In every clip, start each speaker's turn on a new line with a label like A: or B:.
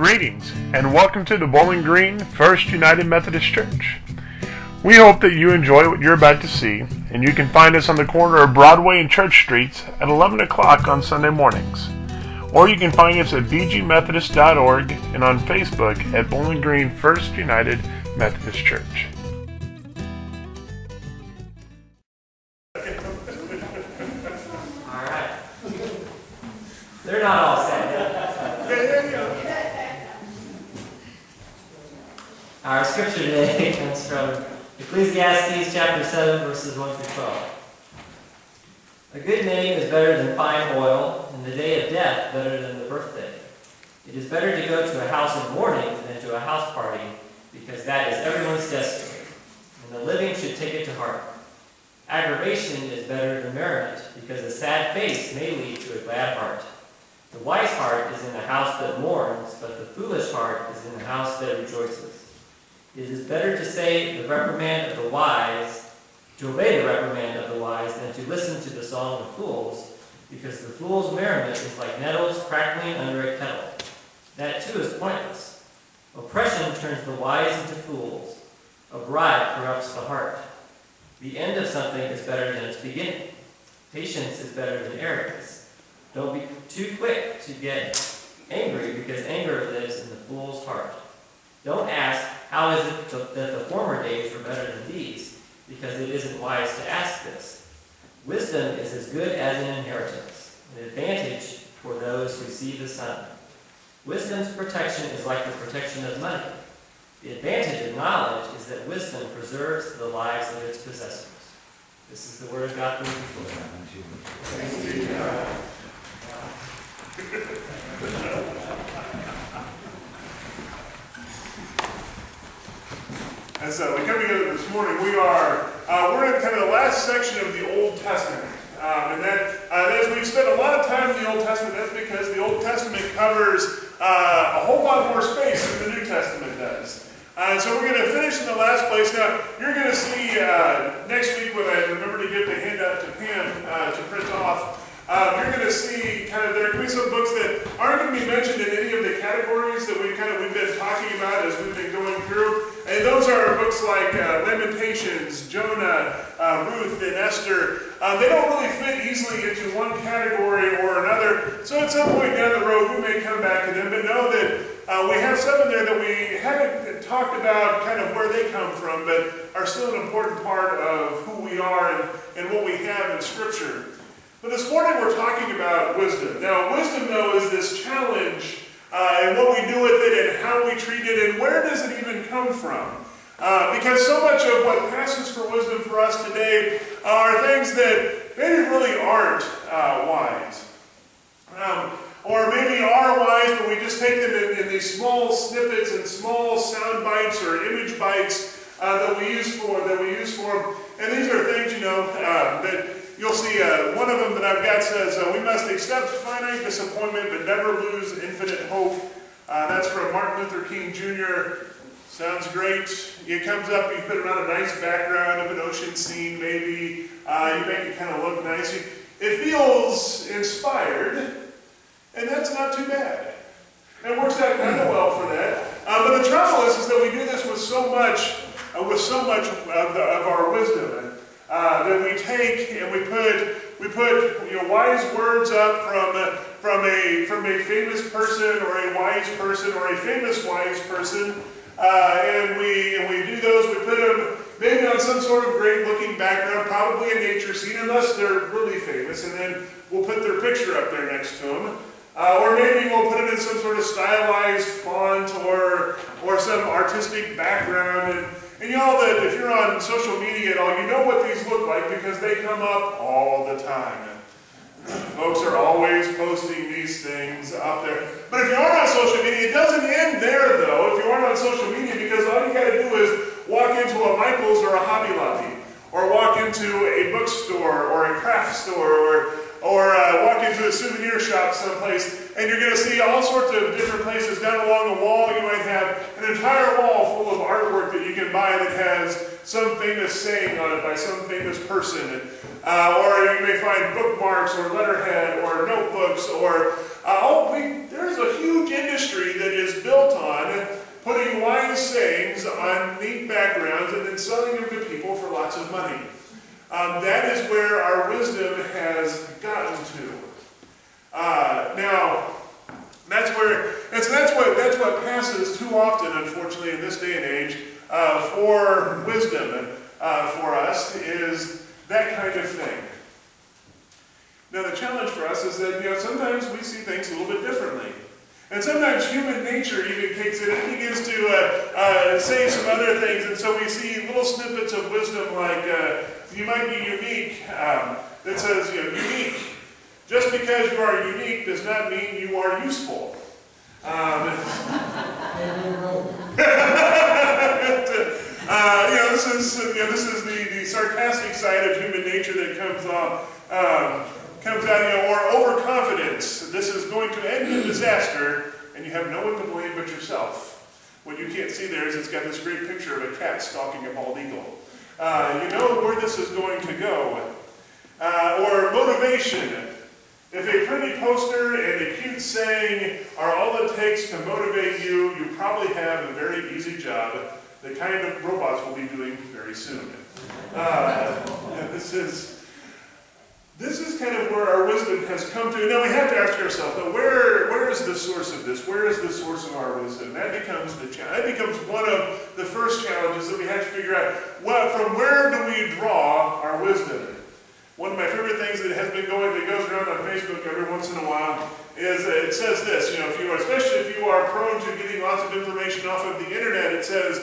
A: Greetings and welcome to the Bowling Green First United Methodist Church. We hope that you enjoy what you're about to see, and you can find us on the corner of Broadway and Church Streets at 11 o'clock on Sunday mornings. Or you can find us at bgmethodist.org and on Facebook at Bowling Green First United Methodist Church.
B: Alright. They're not all sad yet. Our scripture today comes from Ecclesiastes chapter 7, verses 1 through 12. A good name is better than fine oil, and the day of death better than the birthday. It is better to go to a house of mourning than to a house party, because that is everyone's destiny, and the living should take it to heart. Aggravation is better than merriment, because a sad face may lead to a glad heart. The wise heart is in the house that mourns, but the foolish heart is in the house that rejoices. It is better to say the reprimand of the wise, to obey the reprimand of the wise, than to listen to the song of fools, because the fool's merriment is like nettles crackling under a kettle. That too is pointless. Oppression turns the wise into fools. A bribe corrupts the heart. The end of something is better than its beginning. Patience is better than arrogance. Don't be too quick to get angry, because anger lives in the fool's heart. Don't ask, how is it that the former days were better than these? Because it isn't wise to ask this. Wisdom is as good as an inheritance, an advantage for those who see the sun. Wisdom's protection is like the protection of money. The advantage of knowledge is that wisdom preserves the lives of its possessors. This is the word of God for you. Thanks be to God.
A: As we come together this morning, we're in kind of the last section of the Old Testament, and as we've spent a lot of time in the Old Testament, that's because the Old Testament covers a whole lot more space than the New Testament does. And so we're going to finish in the last place. Now, you're going to see next week when I remember to give the handout to Pam to print off. You're going to see there are going to be some books that aren't going to be mentioned in any of the categories that we've been talking about as we've been going through. And those are books like Lamentations, Jonah, Ruth, and Esther. They don't really fit easily into one category or another. So at some point down the road, we may come back to them. But know that we have some in there that we haven't talked about kind of where they come from, but are still an important part of who we are and what we have in Scripture. But this morning we're talking about wisdom. Now, wisdom, though, is this challenge and what we do with it and how we treat it and where does it even come from? Because so much of what passes for wisdom for us today are things that maybe really aren't wise. Or maybe are wise, but we just take them in these small snippets and small sound bites or image bites that we use for them. And these are things, that you'll see one of them that I've got says, we must accept finite disappointment but never lose infinite hope. That's from Martin Luther King Jr. Sounds great. It comes up, you put it on a nice background of an ocean scene maybe. You make it kind of look nice. It feels inspired, and that's not too bad. It works out kind of well for that. But the trouble is that we do this with so much of our wisdom. That we take and we put wise words up from a famous person or a wise person or a famous wise person, and we do those. We put them maybe on some sort of great looking background, probably a nature scene, unless they're really famous, and then we'll put their picture up there next to them. Or maybe we'll put it in some sort of stylized font or some artistic background. And you know that if you're on social media at all, you know what these look like because they come up all the time. Folks are always posting these things up there. But if you aren't on social media, it doesn't end there though, if you aren't on social media, because all you got to do is walk into a Michael's or a Hobby Lobby, or walk into a bookstore or a craft store, or walk into a souvenir shop someplace, and you're going to see all sorts of different places. Down along the wall, you might have an entire wall full of artwork that you can buy that has some famous saying on it by some famous person. Or you may find bookmarks or letterhead or notebooks or there's a huge industry that is built Now, that's what passes too often, unfortunately, in this day and age, for wisdom for us, is that kind of thing. Now, the challenge for us is that sometimes we see things a little bit differently. And sometimes human nature even kicks in and begins to say some other things. And so we see little snippets of wisdom like, you might be unique, that says, unique. Just because you are unique does not mean you are useful. This is the sarcastic side of human nature that comes out, or overconfidence. This is going to end in disaster, and you have no one to blame but yourself. What you can't see there is it's got this great picture of a cat stalking a bald eagle. You know where this is going to go. Or motivation. If a pretty poster and a cute saying are all it takes to motivate you, you probably have a very easy job, the kind of robots will be doing very soon. This is kind of where our wisdom has come to. Now we have to ask ourselves, though, where is the source of this? Where is the source of our wisdom? That becomes the challenge. That becomes one of the first challenges that we have to figure out. From where do we draw our wisdom? One of my favorite things that has been that goes around on Facebook every once in a while is it says this. Especially if you are prone to getting lots of information off of the internet, it says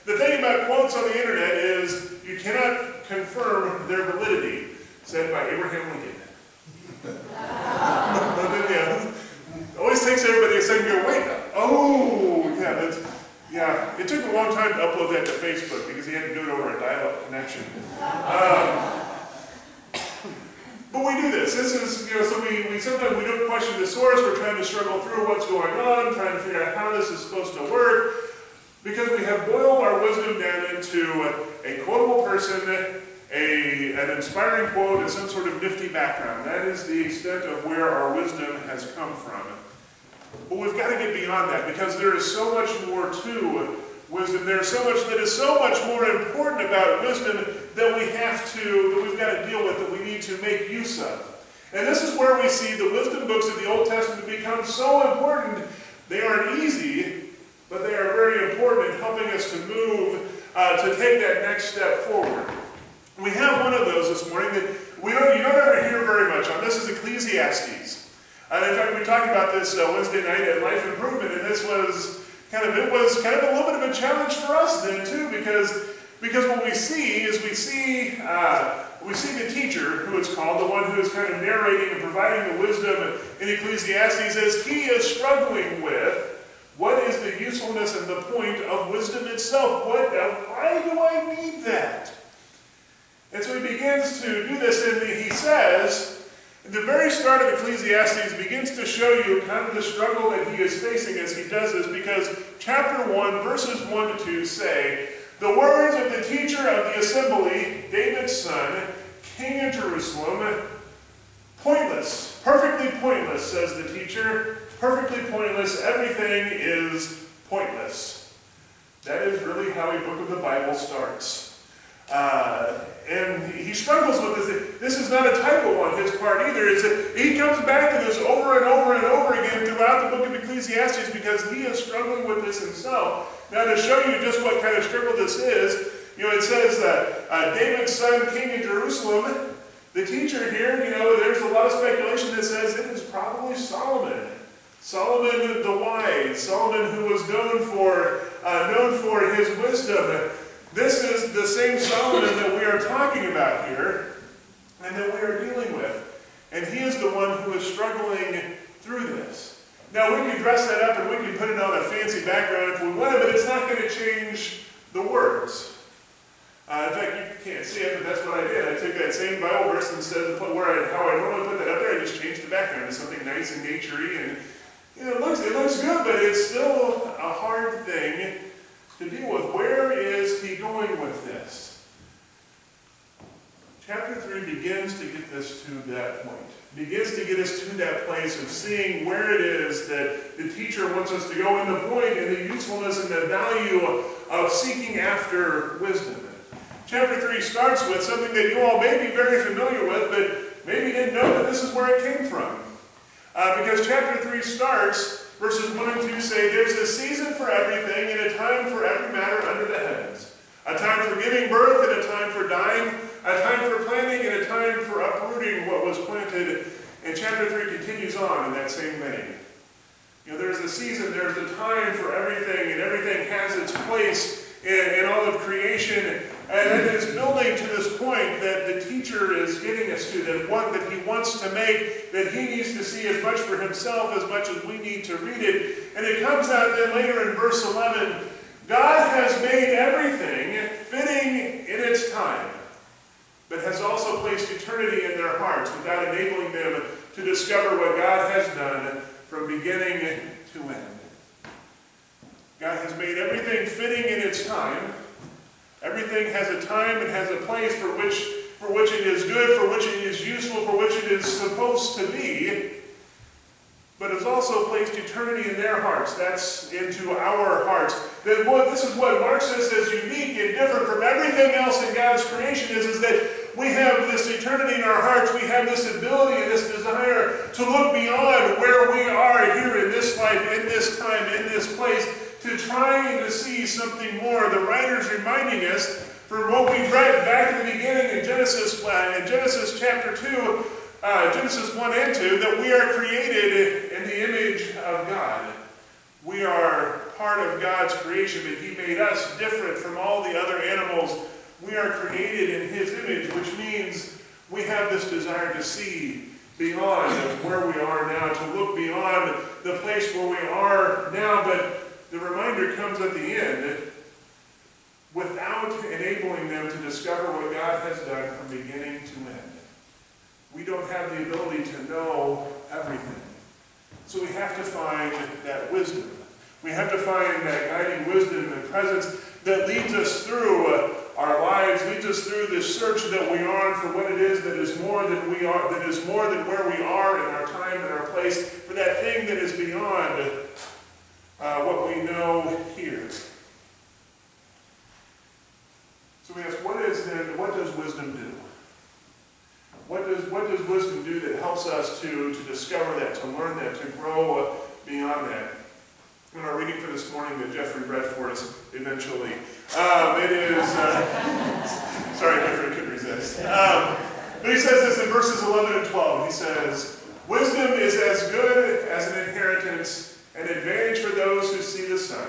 A: the thing about quotes on the internet is you cannot confirm their validity. Said by Abraham Lincoln. Always takes everybody a second to go, wait, it took a long time to upload that to Facebook because he had to do it over a dial-up connection. But we do this. This is, so we sometimes we don't question the source. We're trying to struggle through what's going on, trying to figure out how this is supposed to work, because we have boiled our wisdom down into a quotable person, an inspiring quote, and some sort of nifty background. That is the extent of where our wisdom has come from. But we've got to get beyond that, because there is so much more to wisdom. There's so much that is so much more important about wisdom that we've got to deal with, that we need to make use of. And this is where we see the wisdom books of the Old Testament become so important. They aren't easy, but they are very important in helping us to move, to take that next step forward. We have one of those this morning that you don't ever hear very much on. This is Ecclesiastes. In fact, we talked about this Wednesday night at Life Improvement, and this was kind of a little bit of a challenge for us then too, because what we see is we see the teacher, who is called, the one who is kind of narrating and providing the wisdom in Ecclesiastes, as he is struggling with what is the usefulness and the point of wisdom itself. Why do I need that? And so he begins to do this, and he says, at the very start of Ecclesiastes begins to show you kind of the struggle that he is facing as he does this, because chapter 1, verses 1 to 2 say, the words of the teacher of the assembly, David's son, king of Jerusalem, pointless, perfectly pointless, says the teacher, perfectly pointless, everything is pointless. That is really how a book of the Bible starts. And he struggles with this. This is not a typo on his part either. He comes back to this over and over and over again throughout the book of Ecclesiastes, because he is struggling with this himself. Now, to show you just what kind of struggle this is, it says that David's son, king of Jerusalem, the teacher here, there's a lot of speculation that says it is probably Solomon. Solomon the wise, Solomon who was known for his wisdom. This is the same Solomon that we are talking about here and that we are dealing with. And he is the one who is struggling through this. Now, we can dress that up and we can put it on a fancy background if we want, but it's not going to change the words. In fact, you can't see it, but that's what I did. I took that same Bible verse, instead of how I normally put that up there, I just changed the background to something nice and naturey. And it looks good, but it's still a hard thing to deal with. Where is he going with this? Chapter 3 begins to get us to that point. Begins to get us to that place of seeing where it is that the teacher wants us to go, and the point and the usefulness and the value of seeking after wisdom. Chapter 3 starts with something that you all may be very familiar with, but maybe didn't know that this is where it came from. Because chapter 3 starts, verses 1 and 2 say, there's a season for everything and a time for every matter under the heavens. A time for giving birth and a time for dying, a time for planting and a time for uprooting what was planted. And chapter 3 continues on in that same vein. You know, there's a season, there's a time for everything, and everything has its place in all of creation. And it is building to this point that the teacher is getting us to, that he wants to make, that he needs to see as much for himself as much as we need to read it. And it comes out then later in verse 11, God has made everything fitting in its time, but has also placed eternity in their hearts without enabling them to discover what God has done from beginning to end. God has made everything fitting in its time. Everything has a time and has a place for which it is good, for which it is useful, for which it is supposed to be. But it's also placed eternity in their hearts. That's into our hearts. This is what marks us as unique and different from everything else in God's creation is that we have this eternity in our hearts. We have this ability and this desire to look beyond where we are here in this life, in this time, in this place, to trying to see something more. The writer's reminding us from what we read back in the beginning in Genesis chapter 2, Genesis 1 and 2, that we are created in the image of God. We are part of God's creation, but He made us different from all the other animals. We are created in His image, which means we have this desire to see beyond where we are now, to look beyond the place where we are now. But the reminder comes at the end, without enabling them to discover what God has done from beginning to end. We don't have the ability to know everything. So we have to find that wisdom. We have to find that guiding wisdom and presence that leads us through our lives, leads us through this search that we are for what it is that is more than we are, that is more than where we are in our time and our place, for that thing that is beyond what we know here. So we ask, what does wisdom do? What does wisdom do that helps us to discover that, to learn that, to grow beyond that? In our reading for this morning that Jeffrey read for us eventually, it is, sorry Jeffrey, I couldn't resist. But he says this in verses 11 and 12. He says, wisdom is as good as an inheritance, an advantage for those who see the sun.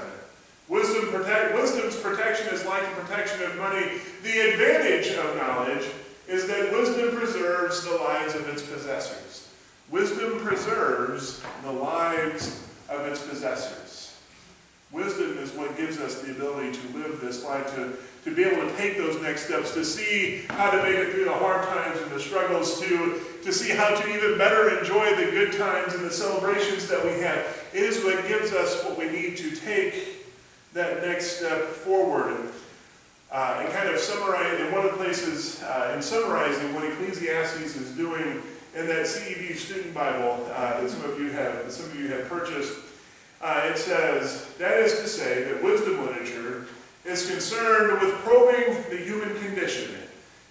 A: Wisdom's protection is like the protection of money. The advantage of knowledge is that wisdom preserves the lives of its possessors. Wisdom preserves the lives of its possessors. Wisdom is what gives us the ability to live this life, to be able to take those next steps, to see how to make it through the hard times and the struggles, to see how to even better enjoy the good times and the celebrations that we have. It is what gives us what we need to take that next step forward. And kind of summarize, in one of the places, in summarizing what Ecclesiastes is doing in that CEV student Bible that some of you have purchased, it says, that is to say that wisdom literature is concerned with probing the human condition.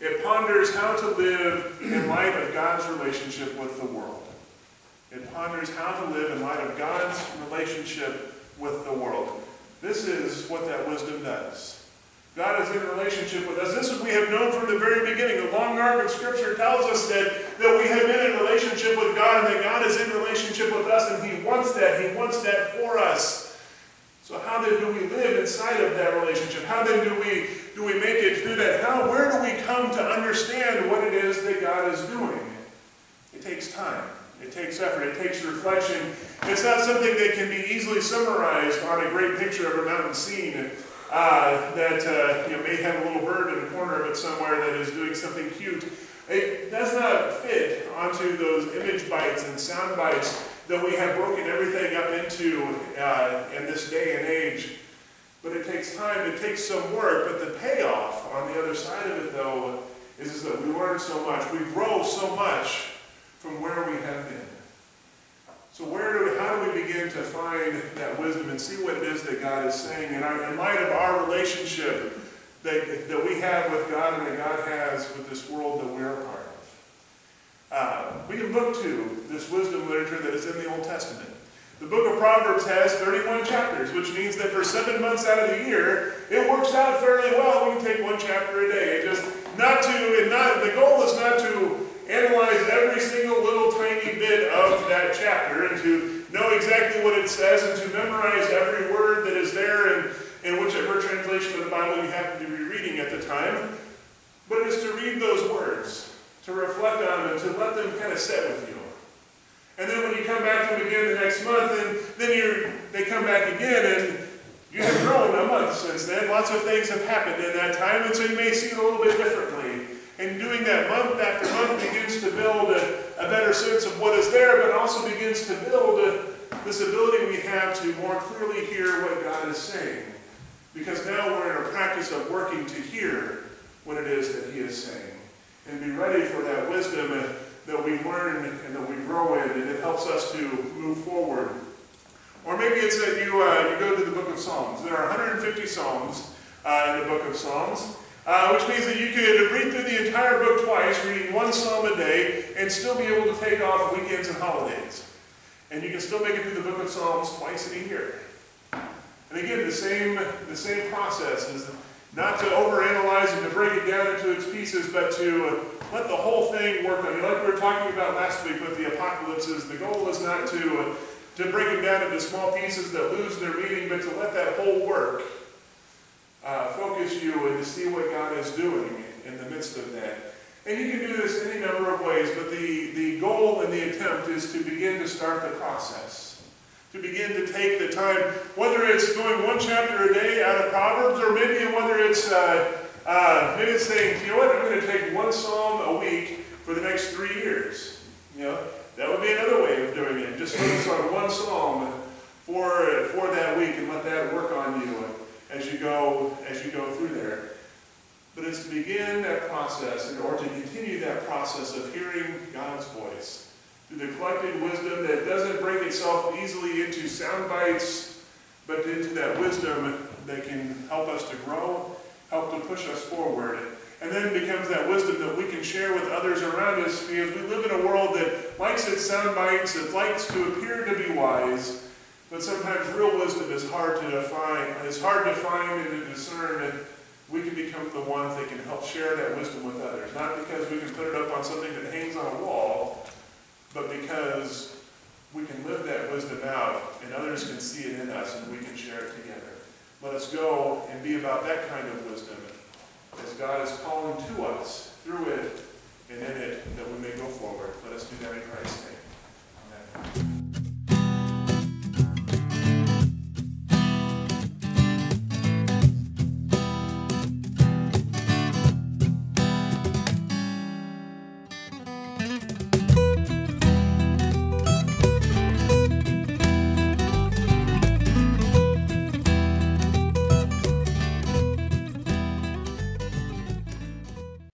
A: It ponders how to live in light of God's relationship with the world. It ponders how to live in light of God's relationship with the world. This is what that wisdom does. God is in relationship with us. This is what we have known from the very beginning. The long arc of Scripture tells us that we have been in relationship with God and that God is in relationship with us, and He wants that. He wants that for us. So how then do we live inside of that relationship? How then do we make it through that? Where do we come to understand what it is that God is doing? It takes time. It takes effort. It takes reflection. It's not something that can be easily summarized on a great picture of a mountain scene that may have a little bird in the corner of it somewhere that is doing something cute. It does not fit onto those image bites and sound bites that we have broken everything up into in this day and age. But it takes time, it takes some work, but the payoff on the other side of it, though, is that we learn so much. We grow so much from where we have been. So how do we begin to find that wisdom and see what it is that God is saying in light of our relationship that we have with God and that God has with this world that we're a part of? we can look to this wisdom literature that is in the Old Testament. The book of Proverbs has 31 chapters, which means that for 7 months out of the year, it works out fairly well. We can take 1 chapter a day. The goal is not to analyze every single little tiny bit of that chapter and to know exactly what it says and to memorize every word that is there in whichever translation of the Bible you happen to be reading at the time. But it is to read those words, to reflect on them, to let them kind of sit with you. And then when you come back to them again the next month, and then they come back again, and you have grown a month since then. Lots of things have happened in that time, and so you may see it a little bit differently. And doing that month after month begins to build a better sense of what is there, but also begins to build this ability we have to more clearly hear what God is saying. Because now we're in a practice of working to hear what it is that He is saying. And be ready for that wisdom that we learn and that we grow in, and it helps us to move forward. Or maybe it's that you go to the Book of Psalms. There are 150 Psalms in the Book of Psalms, which means that you could read through the entire book twice, reading 1 Psalm a day, and still be able to take off weekends and holidays. And you can still make it through the Book of Psalms twice in a year. And again, the same process is not to overanalyze and to break it down into its pieces, but to let the whole thing work on you. Like we were talking about last week with the apocalypses, the goal is not to break them down into small pieces that lose their meaning, but to let that whole work focus you and to see what God is doing in the midst of that. And you can do this any number of ways, but the goal and the attempt is to begin to start the process. To begin to take the time, whether it's going 1 chapter a day out of Proverbs, or maybe whether it's saying, you know what, I'm going to take 1 Psalm a week for the next 3 years. You know, that would be another way of doing it. Just focus on 1 Psalm for that week and let that work on you as you go through there. But it's to begin that process, or to continue that process of hearing God's voice. Through the collected wisdom that doesn't break itself easily into sound bites, but into that wisdom that can help us to grow, help to push us forward. And then becomes that wisdom that we can share with others around us, because we live in a world that likes its sound bites, it likes to appear to be wise, but sometimes real wisdom is hard to define. It's hard to find and to discern, and we can become the ones that can help share that wisdom with others. Not because we can put it up on something that hangs on a wall, but because we can live that wisdom out and others can see it in us and we can share it together. Let us go and be about that kind of wisdom as God is calling to us through it